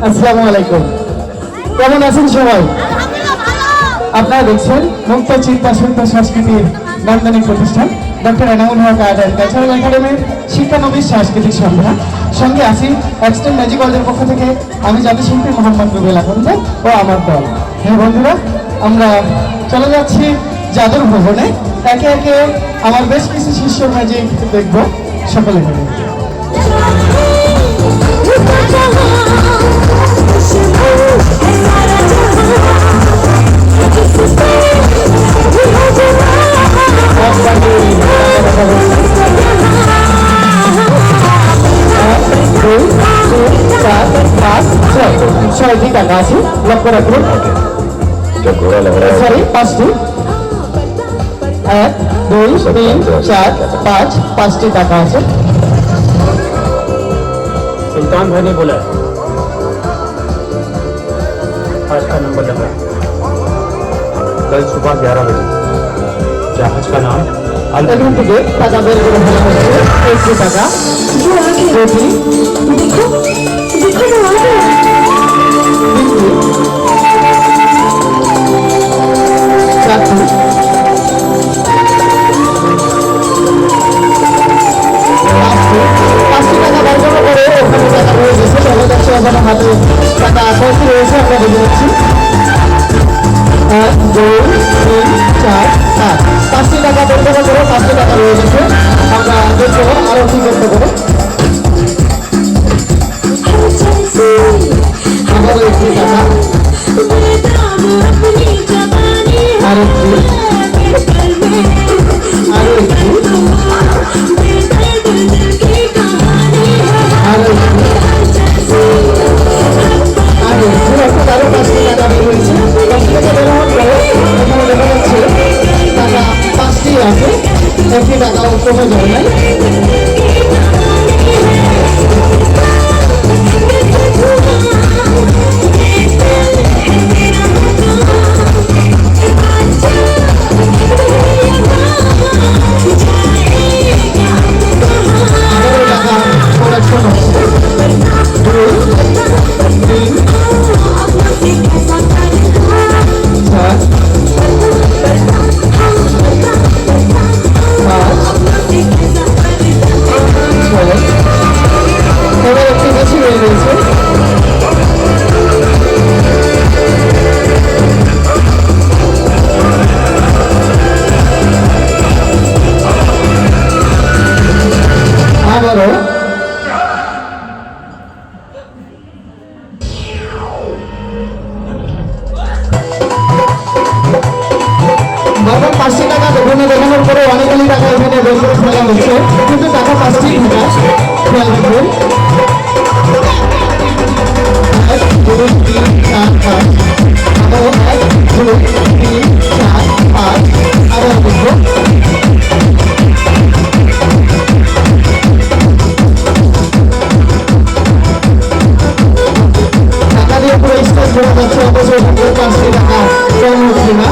আসসালামু আলাইকুম, কেমন আছেন সবাই? আপনারা দেখছেন মুক্ত চিন্তা শিল্প সংস্কৃতির নান্দনিক প্রতিষ্ঠান doctor Enamul Haque art and cultural একাডেমির শিক্ষানবিশ সাংস্কৃতিক সন্ধ্যা। সঙ্গে আছি এক্সটেন্ড ম্যাজিক ওয়ার্ল্ডের পক্ষ থেকে আমি জাতিশিল্পী মোহাম্মদ রুবেল আকন্দ ও আমার দল। হ্যাঁ বন্ধুরা, আমরা চলে যাচ্ছি জাদুর ভবনে। একে একে আমার বেশ কিছু শিষ্য ম্যাজিক দেখব সকলে মিলে। ছয়টি টাকা আছে, লক্ষ্য রাখুন। সরি, 5টি। 1 2 3 4 5 5টি টাকা আছে। सुल्तान भाई ने बोला 5 का नंबर लगा। कल सुबह 11 बजे जहाज का नाम এখান থেকে টাকা বের করে ফেলা হচ্ছে। 1টি টাকা, 2টি, 4টি, 5টি টাকা বার করার পরে ওখানে টাকা রয়ে গেছে। দেখা যাচ্ছে ওখানে হাতে টাকা 8টি রয়েছে, আমরা দেখে যাচ্ছি। 1 2 3 4 5 5টি টাকা বের করার পরে 5টি টাকা রয়ে গেছে। আমরা দেখবো আরো কি করতে পারে। আবারও 1টি টাকা, আরেকটি, আরো একটি, আরো একটি, আরো একটি। আরো 5টি টাকা বের হয়েছে। 5টি টাকা বের হওয়ার পরে এখানে দেখা যাচ্ছে টাকা 5টি আছে, 1টি টাকাও কমে যাবে নাই। দেখানোর পরে অনেকগুলি টাকা এখানে বের করে ফেলা হচ্ছে, কিন্তু টাকা 5টি টাকা। খেয়াল রাখবেন। 1 2 3 4 5, আরো 1 2 3 4 5, আরো দেখবো। টাকা দিয়ে পুরো স্টেজ ভরে যাচ্ছে, অবশ্যই 5টি টাকা কম হচ্ছে না।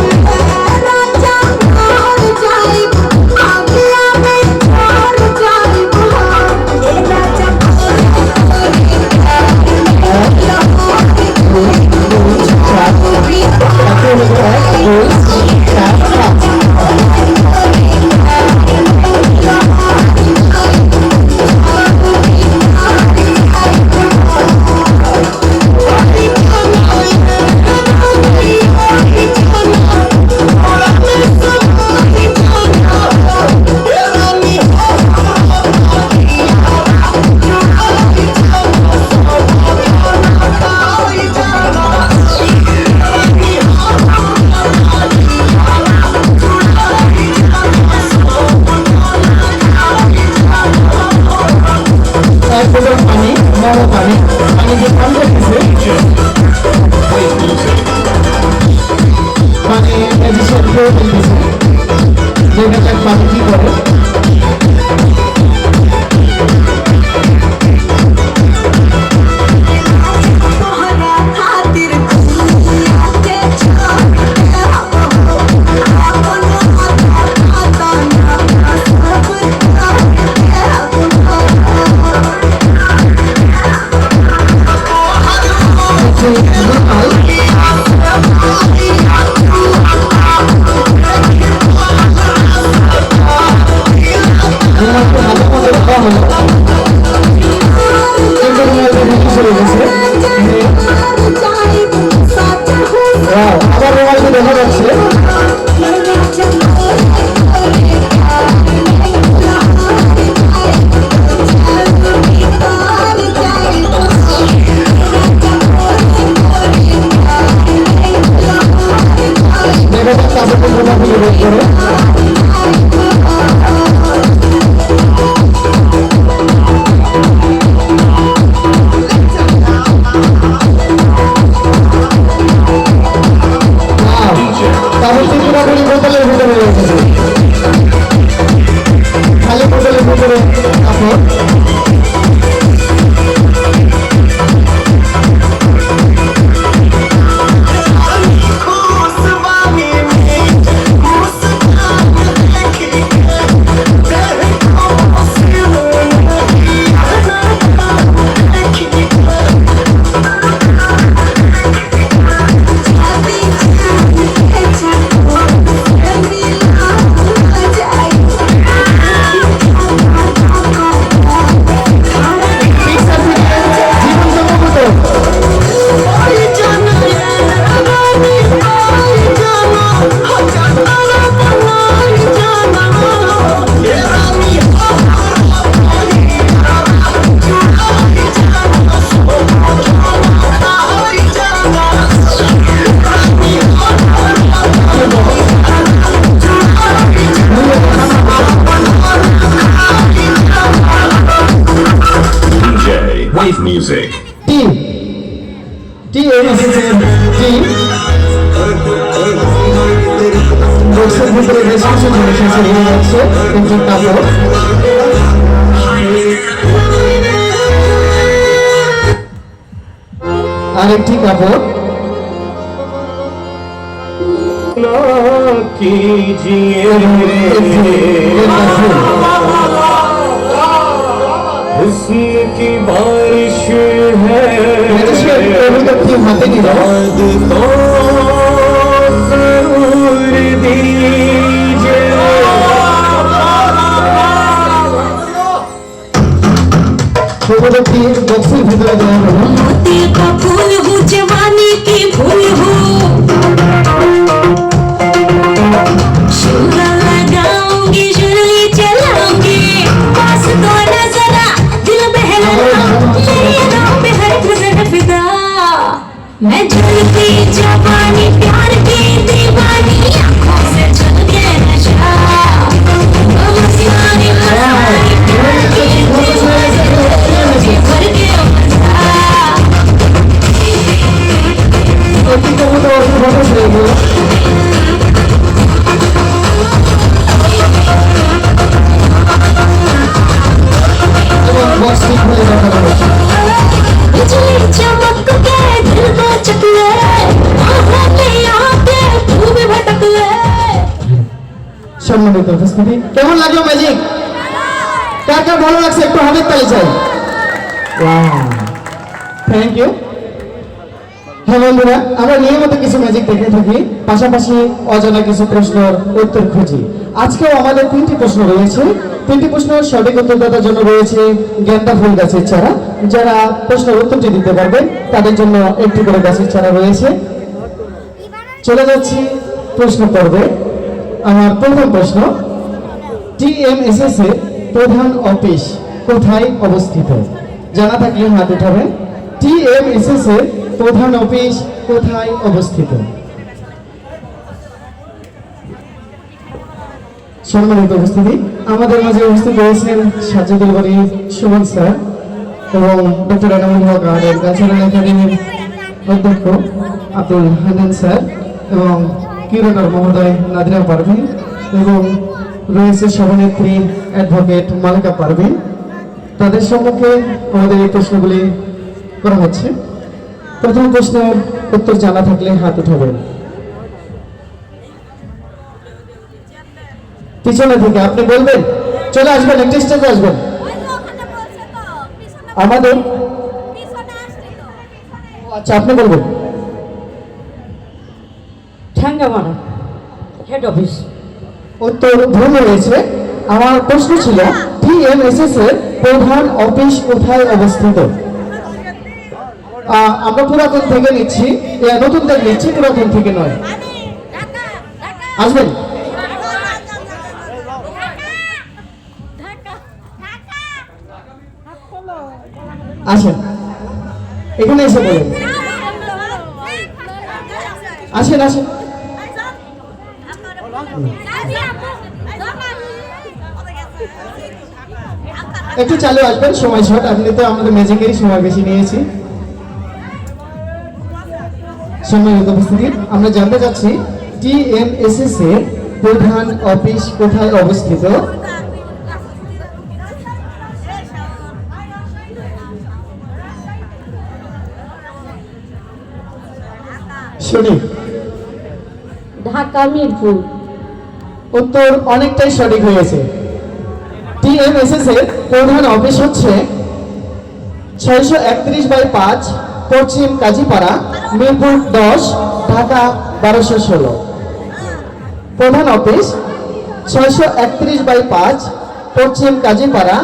আমার পানি যে পান করতেছে মানে ম্যাজিশিয়ান খেয়ে ফেলতেছে, দেখা যাক পানি কি করে। আবার রোমালকে দেখা যাচ্ছে দেখা যাচ্ছে তাদেরকে রোমালকে বের করে বোতলের ভিতরে রেখেছে, খালি বোতলের ভিতরে কাপড়। Wave music. বক্সের ভিতরে বেশ কিছু জিনিস আছে, কিন্তু কাপড় আরেকটি কাপড় हुस्न की बारिश है हाथे की याद तो जरूर दीजिए। बॉक्सेर ভিতরে দেওয়া হলো मोती का फूल हूँ जवानी की फूल हूँ शोला लगाऊंगी जुल्ली चलाऊंगी पास तो नजरा दिल बहलाऊंगी नाम पे हर गुजर फिदा मैं झूलती जवानी प्यार की दीवानी आँखों से चल के नशा मस्तानी मस्तानी प्यार की दीवानी भर के मजा একটি কবুতর ফটো ছিল এবং বক্সটি খুলে দেখা হচ্ছে बिजली चमक के दिल को चकले आँखों में आके तू भी भटक ले সম্মানিত উপস্থিতি, কেমন লাগলো ম্যাজিক? কার কার ভালো লাগছে একটু হাতের তালি চাই। Thank you. হ্যাঁ বন্ধুরা, আমরা নিয়মিত কিছু ম্যাজিক দেখে থাকি, পাশাপাশি অজানা কিছু প্রশ্নের উত্তর খুঁজি। আজকেও আমাদের 3টি প্রশ্ন রয়েছে। 3টি প্রশ্নের সঠিক উত্তরদাতার জন্য রয়েছে গেন্দা ফুল গাছের চারা। যারা প্রশ্নের উত্তরটি দিতে পারবে তাদের জন্য একটি করে গাছের চারা রয়েছে। চলে যাচ্ছি প্রশ্ন পর্বে। আমার প্রথম প্রশ্ন, টিএমএসএস এর প্রধান অফিস কোথায় অবস্থিত? জানা থাকলে হাত উঠাবেন। টিএমএসএস এর প্রধান অফিস কোথায় অবস্থিত? সম্মানিত উপস্থিতি, আমাদের মাঝে উপস্থিত রয়েছেন সাজ্জাদুল বারী সুমন স্যার। এবং doctor Enamul Haque art and cultural একাডেমির অধ্যক্ষ আব্দুল হান্নান স্যার এবং কিউরেটর মহোদয় নাদিরা পারভিন এবং রয়েছে সভানেত্রী অ্যাডভোকেট মালিকা পারভিন। তাদের সম্মুখে আমাদের এই প্রশ্নগুলি করা হচ্ছে। প্রথম প্রশ্নের উত্তর জানা থাকলে হাত উঠাবেন। পিছনে থেকে আপনি বলবেন, চলে আসবেন, একটি স্টেজে আসবেন। আমাদের আচ্ছা, আপনি বলবেন। Thengamara head office. উত্তর ভুল হয়েছে। আমার প্রশ্ন ছিল টিএমএসএস এর প্রধান অফিস কোথায় অবস্থিত? আমরা পুরাতন থেকে নিচ্ছি, নতুন থেকে নিচ্ছি, পুরাতন থেকে নয়। আসবেন। আসেন, এখানে এসে বলেন। আসেন আসেন। একটু চালু আসবেন, সময় শর্ট। আপনি তো আমাদের ম্যাজিকেরই সময় বেশি নিয়েছি। সম্মানিত উপস্থিতি, আমরা জানতে চাচ্ছি টিএমএসএস এর প্রধান অফিস কোথায় অবস্থিত? শুনি। ঢাকা মিরপুর। উত্তর অনেকটাই সঠিক হয়েছে। টিএমএসএস এর প্রধান অফিস হচ্ছে 631/5 পশ্চিম কাজীপাড়া, মিরপুর 10, ঢাকা 1216। প্রধান অফিস 631/5 পশ্চিম কাজীপাড়া,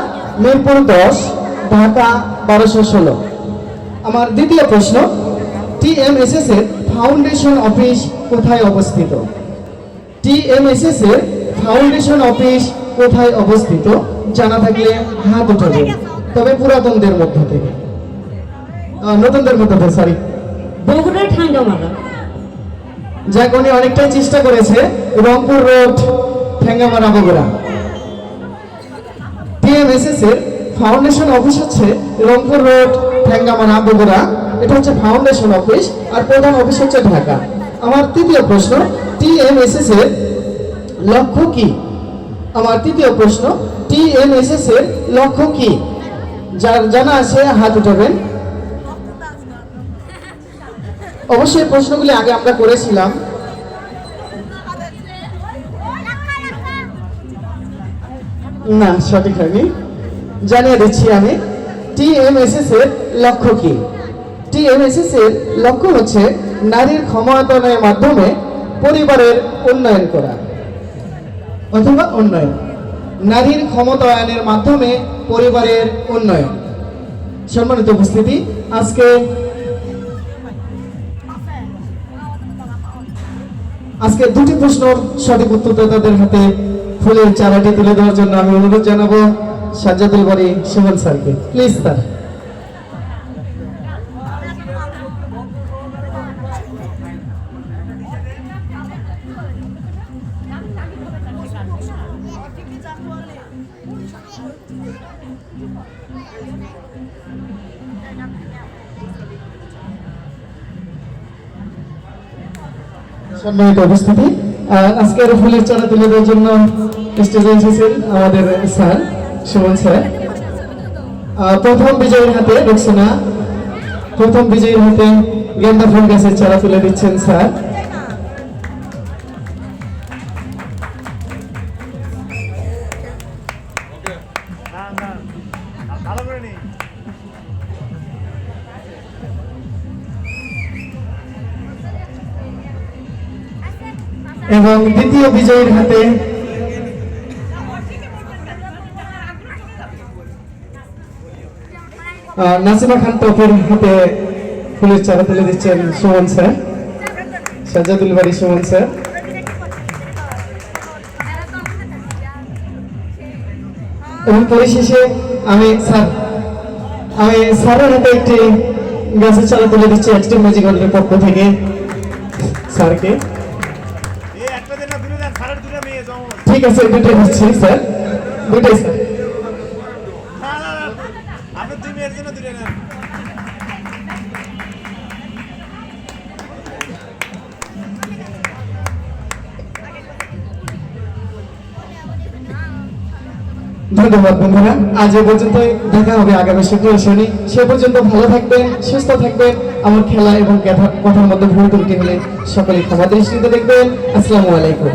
মিরপুর 10, ঢাকা 1216। আমার দ্বিতীয় প্রশ্ন, টিএমএসএস এর ফাউন্ডেশন অফিস কোথায় অবস্থিত? টিএমএসএস এর ফাউন্ডেশন অফিস কোথায় অবস্থিত জানা থাকলে হাত উঠাবেন, তবে পুরাতনদের মধ্য থেকে, নতুনদের মধ্য থেকে, সরি। বগুড়া ঠ্যাঙ্গামারা। যাক, উনি অনেকটাই চেষ্টা করেছে। রংপুর রোড, ঠ্যাঙ্গামারা, বগুড়া। টিএমএসএস এর ফাউন্ডেশন অফিস হচ্ছে রংপুর রোড, ঠ্যাঙ্গামারা, বগুড়া। এটা হচ্ছে ফাউন্ডেশন অফিস, আর প্রধান অফিস হচ্ছে ঢাকা। আমার তৃতীয় প্রশ্ন, টিএমএসএস এর লক্ষ্য কি? আমার তৃতীয় প্রশ্ন, টিএমএসএস এর লক্ষ্য কি? যার জানা আছে হাত উঠাবেন। অবশ্যই প্রশ্নগুলি আগে আমরা করেছিলাম। না, সঠিক হয়নি। জানিয়ে দিচ্ছি আমি, টিএমএসএস এর লক্ষ্য কি? টিএমএসএস এর লক্ষ্য হচ্ছে নারীর ক্ষমতায়নের মাধ্যমে পরিবারের উন্নয়ন করা, অথবা উন্নয়ন। নারীর ক্ষমতায়নের মাধ্যমে পরিবারের উন্নয়ন। সম্মানিত উপস্থিতি, আজকে দুটি প্রশ্নের সঠিক উত্তরদাতাদের হাতে ফুলের চারাটি তুলে দেওয়ার জন্য আমি অনুরোধ জানাবো সাজ্জাদুল বারী সুমন স্যারকে। Please sir. সম্মানিত উপস্থিতি, আজকের ফুলের চারা তুলে দেওয়ার জন্য স্টেজে এসেছেন আমাদের স্যার সুমন স্যার। প্রথম বিজয়ীর হাতে রুকসানা, প্রথম বিজয়ীর হাতে গেন্দা ফুল গাছের চারা তুলে দিচ্ছেন স্যার। এবং দ্বিতীয় বিজয়ীর হাতে নাসিমা খান টপের হাতে ফুলের চারা তুলে দিচ্ছেন সুমন স্যার, সাজ্জাদুল বারী সুমন স্যার। এবং পরিশেষে আমি স্যারের হাতে একটি গাছের চারা তুলে দিচ্ছি এক্সট্রিম ম্যাজিক হলের পক্ষ থেকে স্যারকে। ঠিক আছে, দুটাই হচ্ছে স্যার, দুটাই স্যার। ধন্যবাদ বন্ধুরা, আজ এ পর্যন্ত। দেখা হবে আগামী শুক্র ও শনি। সে পর্যন্ত ভালো থাকবেন, সুস্থ থাকবেন। আমার খেলা এবং কথার মধ্যে ভুল ত্রুটি হলে সকলে ক্ষমা দৃষ্টিতে দেখবেন। আসসালামু আলাইকুম।